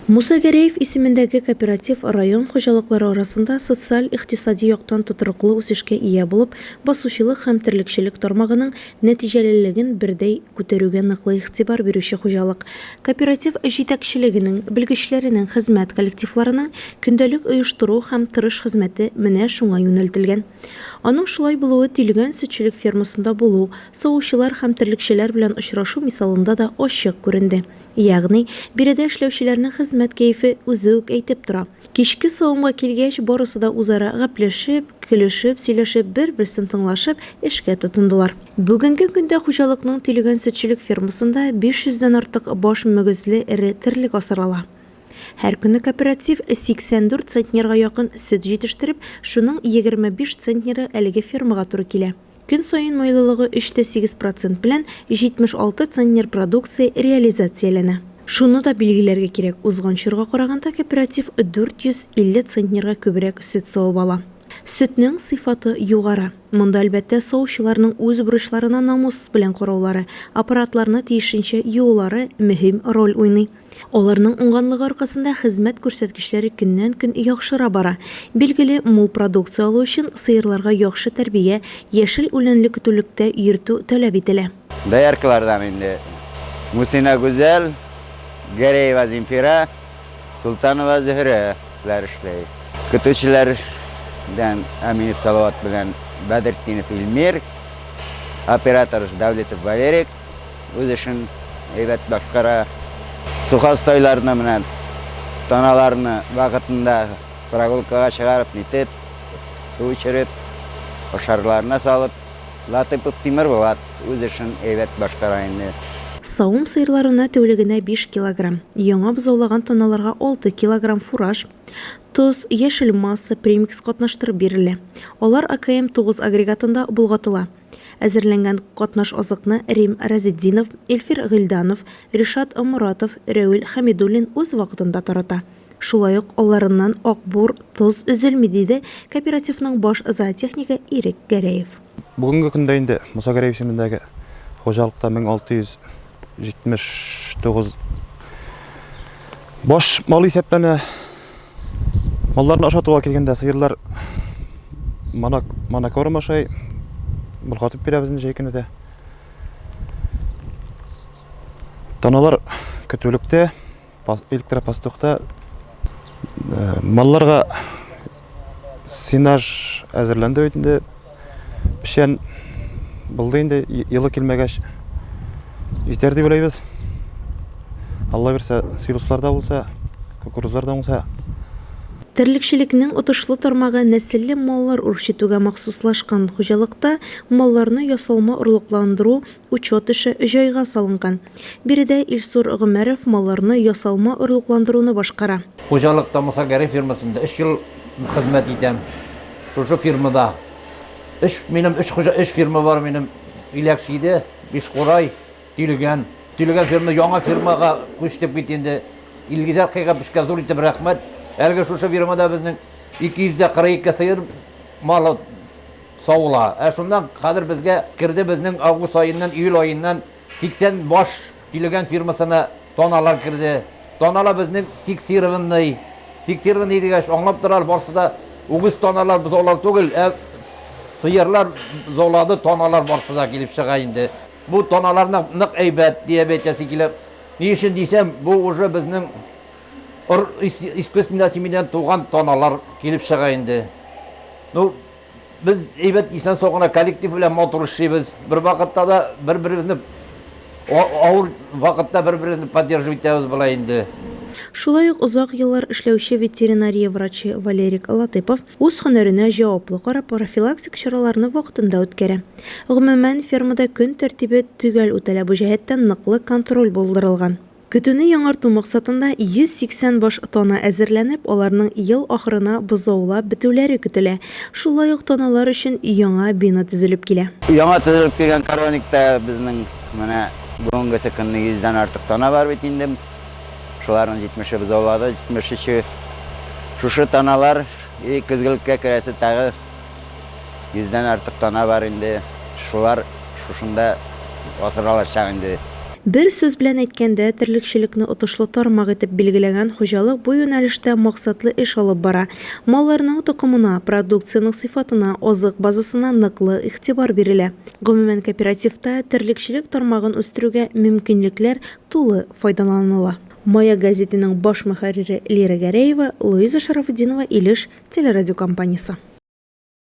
Муса Гәрәев исемендәге кооператив район хуҗалыклары арасында социаль-икътисади яктан тотрыклы үсешкә ия булып, басучылык һәм терлекчелек тармагының нәтиҗәлелеген бердәй күтәрүгә ныклы игътибар бирүче хуҗалык. Кооператив җитәкчелегенең, белгечләренең, хезмәт коллективларының көндәлек оештыру һәм тырыш хезмәте менә шуңа юнәлтелгән. Аның шулай булуы Тилгән сөтчелек фермасында булу, савучылар һәм терлекчеләр белән очрашу мисалында да ачык күренде. Ягъни, биредә эшләүчеләрнең хезмәт кәефе үзе үк әйтеп тора. Кичке савымга килгәч, барысы да үзара гәпләшеп, көлешеп, сөйләшеп, бер-берсен тыңлашып, эшкә тотындылар. Бүгенге көндә хуҗалыкның Тилгән сөтчелек фермасында 500дән артык баш мөгезле эре терлек асрала. Һәр көнне кооператив 84 центнерга якын сөт җитештереп, шуның 25 центнеры әлеге фермага туры килә. Көн сайын майлылыгы 3,8% белән 76 центнер продукция реализацияләнә. Шуны да билгеләргә кирәк, узган чорга караганда кооператив 450 центнерга күбрәк сөт савып ала. Сөтнең сыйфаты югары. Монда әлбәттә саучыларның үз бурычларына намус белән караулары, аппаратларны тиешенчә юулары мөһим роль уйный. Аларның уңганлыгы аркасында хезмәт күрсәткечләре көннән-көн яхшыра бара. Билгеле, мул продукция алу өчен сыерларга яхшы тәрбия, яшел үләнле көтүлектә йөртү таләп ителә. Дояркалардан инде Мусина Гүзәл, Гәрәева Земфира, Султанова Зөһрә эшләй. Көтүчеләрдән Аминов Салават белән Бәдретдинов Илмир, оператор Давлетов Валерик, үз эшен әйбәт башкара. Сухостайларны менән таналарны вакытында прогулкага чыгарып, нитеп, су эчереп, ашарларына салып, Латыпов Тимер булат, үз эшен әйбәт башкара инде. Савым сыерларына тәүлегенә 5 килограмм, яңа бозаулаган таналарга 6 килограмм фураж, тоз, яшел масса, премикс катнаштырып бирелә. Алар АКМ-9 агрегатында булгатыла. Әзерләнгән катнаш азыкны Рим Разетдинов, Эльфир Гыйлданов, Ришат Амуратов, Рәүил Хәмидуллин үз вакытында тарата. Шулай ук аларыннан Акбур, тоз өзелми диде кооперативның баш зоотехнигы Ирек Гәрәев. Бүгенге көндә инде Муса Гәрәев исемендәге хуҗалыкта 1679 баш мал исәпләнә. Малларны ашатуга килгәндә сыерлар монокорм ашай, булгатып бирәбез инде җәй көнендә. Таналар көтүлектә, электропастухта малларга синаж әзерләнде бит инде. Пешән булды инде, елы килмәгәч җитәр дип уйлыйбыз. Алла бирсә, сыерлар да булса, кукурузлар да булса. Терлекчелекнең отышлы тармагы нәселле маллар үрчетүгә махсуслашкан хуҗалыкта малларны ясалма орлыкландыру учет эше җайга салынган. Биредә Илсур Гомәров малларны ясалма орлыкландыруны башкара. Хуҗалыкта Муса Гәрәев фирмасында 3 ел хезмәт итәм. Шушы фирмада. Минем 3 фирма бар минем. Иләкшиде, Бишкурай, Тилгән. Тилгән фирма яңа фирмага күчтеп киткәндә Илгизәр Хәйгәбешкә зур итеп рәхмәт. Әлге шушы фирмада безнең 242 сыер малы саула. Шундан хәзер безгә кирде безнең август аеннан, июль аеннан 80 баш Тилгән фирмасына тоналар кирде. Тоналар безнең фиксированный дигәч аңлап торар барсы да үгез тоналар без алар түгел, сыерлар золады тоналар барсы да килеп чыга инде. Бу тоналарның нык әйбәт диабетасы килеп. Ни өчен дисәм, бу уже безнең искусственный семеннән туган тоналар килеп чыга инде. Ну, без әйбәт исән согына коллектив белән матур эшлибез. Бер вакытта да бер-беребезне авыр вакытта бер-беребезне поддерживать итәбез була инде. Шулай ук узак еллар эшләүче ветеринария врачы Валерик Латыпов үз һөнәренә җаваплы карап профилактик чараларны вакытында үткәрә. Гомумән, фермада көн тәртибе төгәл үтәлә, бу җәһәттән ныклы контроль булдырылган. Көтүне яңарту максатында 180 баш тона әзерләнеп, аларның ел ахырына бозаулап бетүләре көтелә. Шулай ук тоналар өчен яңа бина төзелеп килә. Яңа төзелеп килгән короникта безнең менә бүгенге көнне 100дән артык тона бар бит инде. Шуларның 70-е бозаулады, 70-е шушы тоналар көзгелеккә керәсе тагы 100дән артык тона бар инде. Шулар шушында асыралачак инде. Бер сүз белән әйткәндә, терлекчелекне отышлы тармак итеп билгеләгән хуҗалык бу юнәлештә максатлы эш алып бара. Малларның тукымына, продукцияның сыйфатына, азык базасына ныклы игътибар бирелә. Гомумән, кооперативта терлекчелек тармагын үстерүгә мөмкинлекләр тулы файдаланыла. Мая газетының баш мөхәррире Лира Гәрәева, Луиза Шарафутдинова, Илеш телерадиокомпаниясе.